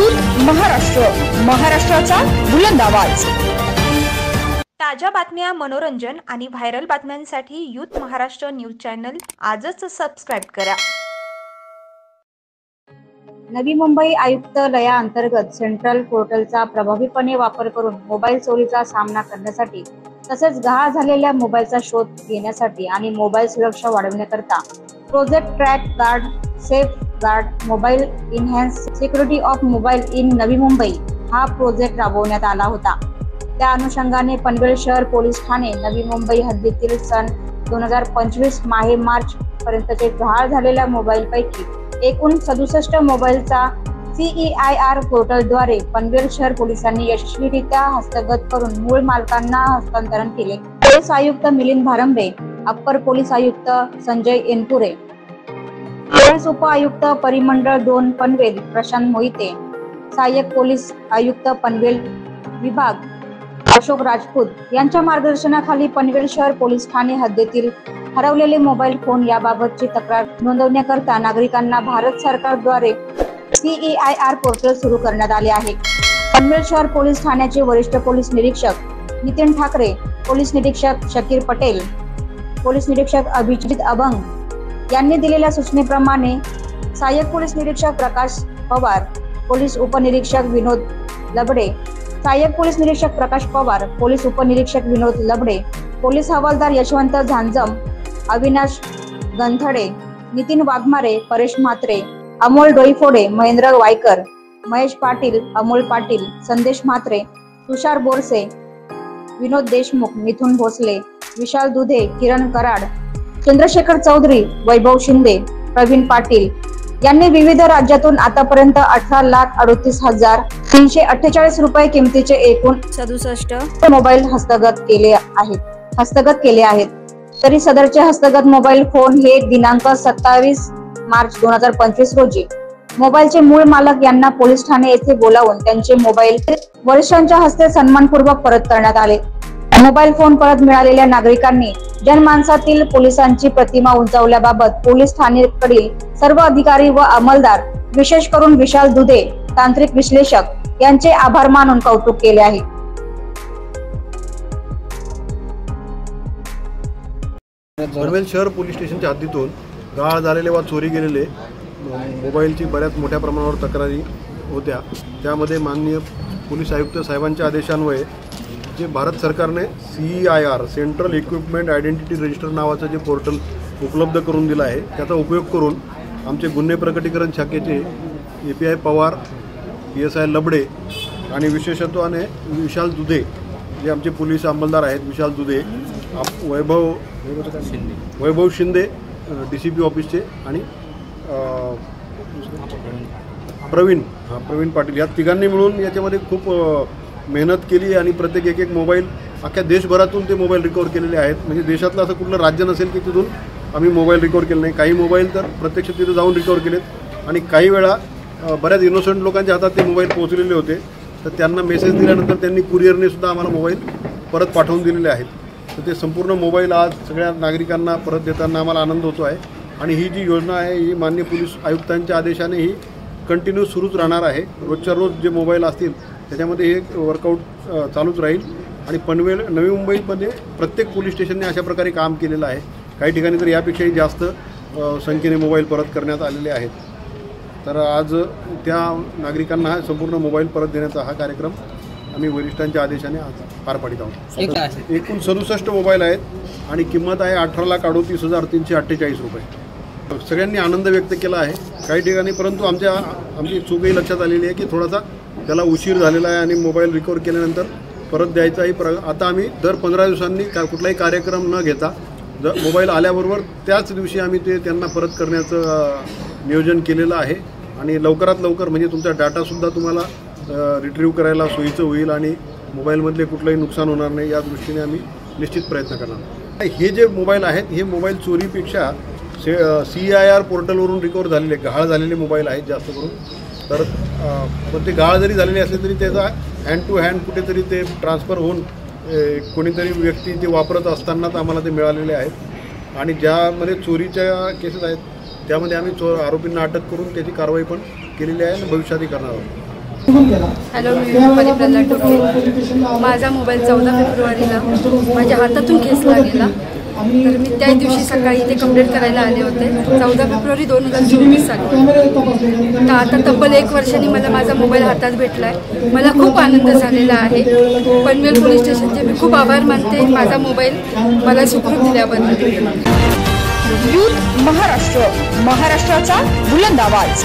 Youth Maharashtra, महाराष्ट्राचा बुलंद आवाज। ताज्या बातम्या, मनोरंजन आणि व्हायरल बातम्यांसाठी यूथ महाराष्ट्र न्यूज चॅनल आजच सबस्क्राइब करा। नवी मुंबई आयुक्तालयाअंतर्गत सेंट्रल पोर्टलचा प्रभावीपणे वापर करून मोबाईल चोरीचा सामना करण्यासाठी तसेच गहाळ झालेल्या मोबाईलचा शोध घेण्यासाठी आणि मोबाईल सुरक्षा वाढवण्याकरता project track guard safe guard mobile enhance security of mobile in Navi Mumbai हा प्रोजेक्ट राबवण्यात आला होता। त्या अनुषंगाने पनवेल शहर पोलीस ठाणे नवी मुंबई हद्दीतील सन 2025 मार्च पर्यंतचे गहाळ झालेल्या मोबाईलपैकी एकूण 67 मोबाईलचा CEIR पोर्टलद्वारे पनवेल शहर पोलिसांनी यशस्वीरित्या हस्तगत करून मूळ मालकांना हस्तांतरण केले। पोलीस आयुक्त मिलिंद भारंबे, अप्पर पोलीस आयुक्त संजय एनपुरे, पोलीस उप आयुक्त परिमंडळ 2 पनवेल प्रशांत मोहिते, सहाय्यक पोलीस आयुक्त पनवेल विभाग अशोक राजपूत यांच्या मार्गदर्शनाखाली पनवेल शहर पोलीस ठाणे हद्दीतील हरवलेले मोबाईल फोन याबाबतची तक्रार नोंदवण्याकरता नागरिकांना भारत सरकारद्वारे CEIR पोर्टल सुरू करण्यात आले आहे। पनवेल शहर पोलीस ठाण्याचे वरिष्ठ पोलीस निरीक्षक नितीन ठाकरे, पोलीस निरीक्षक शकीर पटेल, पोलीस निरीक्षक अभिजित अभंग यांनी दिलेल्या सूचनेप्रमाणे सहाय्यक पोलीस निरीक्षक प्रकाश पवार, पोलीस उपनिरीक्षक विनोद लबडे, सहाय्यक पोलीस निरीक्षक प्रकाश पवार, पोलीस उपनिरीक्षक विनोद लबडे, पोलीस हवालदार यशवंत झांजम, अविनाश गंधडे, नितीन वाघमारे, परेश म्हात्रे, अमोल डोईफोडे, महेंद्र वायकर, महेश पाटील, अमोल पाटील, संदेश म्हात्रे, तुषार बोरसे, विनोद देशमुख, मिथुन भोसले, विशाल दुधे, किरण कराड, चंद्रशेखर चौधरी, वैभव शिंदे, प्रवीण पाटील यांनी विविध राज्यातून आतापर्यंत 18,38,348 रुपये किमतीचे एकूण 67 मोबाईल हस्तगत केले आहेत। तरी सदरचे हस्तगत मोबाईल फोन हे दिनांक 27 मार्च 2025 रोजी मोबाईलचे मूळ मालक यांना पोलीस ठाणे येथे बोलावून त्यांचे मोबाईल वरिष्ठांच्या हस्ते सन्मानपूर्वक परत करण्यात आले। मोबाईल फोन परत मिळालेल्या नागरिकांनी जनमानसातील पोलिसांची प्रतिमा उंचावल्याबाबत पोलीस ठाण्याकडील सर्व अधिकारी व अंमलदार, विशेष करून विशाल दुधे, तांत्रिक विश्लेषक यांचे आभार मानून कौतुक केले आहे। पनवेल शहर पोलीस स्टेशनच्या हद्दीतून गहाळ झालेले वा चोरी गेलेले मोबाईलची बऱ्याच मोठ्या प्रमाणावर तक्रारी होत्या। त्यामध्ये माननीय पोलीस आयुक्त साहेबांच्या आदेशान्वये जे भारत सरकारने CEIR central equipment identity register नावाचं जे पोर्टल उपलब्ध करून दिलं आहे, त्याचा उपयोग करून आमचे गुन्हे प्रकटीकरण शाखेचे API पवार, PSI लबडे आणि विशेषत्वाने विशाल दुधे जे आमचे पोलीस अंमलदार आहेत, विशाल दुधे, वैभव शिंदे DCP ऑफिसचे आणि प्रवीण पाटील या तिघांनी मिळून याच्यामध्ये खूप मेहनत केली आणि प्रत्येक एक मोबाईल अख्ख्या देशभरातून ते मोबाईल रिकवर केलेले आहेत। म्हणजे देशातलं असं कुठलं राज्य नसेल की तिथून आम्ही मोबाईल रिकवर केले नाही। काही मोबाईल तर प्रत्यक्ष तिथं जाऊन रिकवर केलेत आणि काही वेळा बऱ्याच इनोसंट लोकांच्या हातात ते मोबाईल पोहोचलेले होते, तर त्यांना मेसेज दिल्यानंतर त्यांनी कुरिअरने सुद्धा आम्हाला मोबाईल परत पाठवून दिलेले आहेत। तर ते संपूर्ण मोबाईल आज सगळ्या नागरिकांना परत देताना आम्हाला आनंद होतो आहे आणि ही जी योजना आहे ही माननीय पोलीस आयुक्तांच्या आदेशाने ही कंटिन्यू सुरूच राहणार आहे। रोजच्या रोज जे मोबाईल असतील त्याच्यामध्ये हे वर्कआउट चालूच राहील आणि पनवेल नवी मुंबईमध्ये प्रत्येक पोलीस स्टेशनने अशा प्रकारे काम केलेलं आहे। काही ठिकाणी तर यापेक्षाही जास्त संख्येने मोबाईल परत करण्यात आलेले आहेत। तर आज त्या नागरिकांना हा संपूर्ण मोबाईल परत देण्याचा हा कार्यक्रम आम्ही वरिष्ठांच्या आदेशाने आज पार पाडित आहोत। एकूण 67 मोबाईल आहेत आणि किंमत आहे 18,38,348 रुपये। सगळ्यांनी आनंद व्यक्त केला आहे काही ठिकाणी, परंतु आमची चूकही लक्षात आलेली आहे की थोडासा त्याला उशीर झालेला आहे आणि मोबाईल रिकवर केल्यानंतर परत द्यायचाही आता आम्ही दर 15 दिवसांनी कुठलाही कार्यक्रम न घेता मोबाईल आल्याबरोबर त्याच दिवशी आम्ही ते त्यांना परत करण्याचं नियोजन केलेलं आहे आणि लवकरात लवकर म्हणजे तुमचा डाटासुद्धा तुम्हाला रिट्रीव्ह करायला सोयीचं होईल आणि मोबाईलमधले कुठलंही नुकसान होणार नाही या दृष्टीने आम्ही निश्चित प्रयत्न करणार। हे जे मोबाईल आहेत हे मोबाईल चोरीपेक्षा CEIR पोर्टलवरून रिकवर झालेले गहाळ झालेले मोबाईल आहेत जास्त करून। तर पण ते गहाळ जरी झालेले असले तरी त्याचा हँड टू हँड कुठेतरी ते ट्रान्सफर होऊन कोणीतरी व्यक्ती ते वापरत असतानाच आम्हाला ते मिळालेले आहेत आणि ज्यामध्ये चोरीच्या केसेस आहेत त्यामध्ये आम्ही आरोपींना अटक करून त्याची कारवाई पण केलेली आहे आणि भविष्यातही करणार आहोत। हॅलो, मी रुपाली प्रल्हाद टोके. माझा मोबाईल 14 फेब्रुवारीला माझ्या हातातून खेचला गेला. तर मी त्या दिवशी सकाळी इथे कंप्लेंट करायला आले होते. 14 फेब्रुवारी 2024 साली. तर आता तब्बल 1 वर्षांनी मला माझा मोबाईल हातात भेटला आहे. मला खूप आनंद झालेला आहे. पनवेल पोलीस स्टेशनचे मी खूप आभार मानते माझा मोबाईल मला सुखरूप दिल्याबद्दल. यूथ महाराष्ट्र, महाराष्ट्राचा बुलंद आवाज.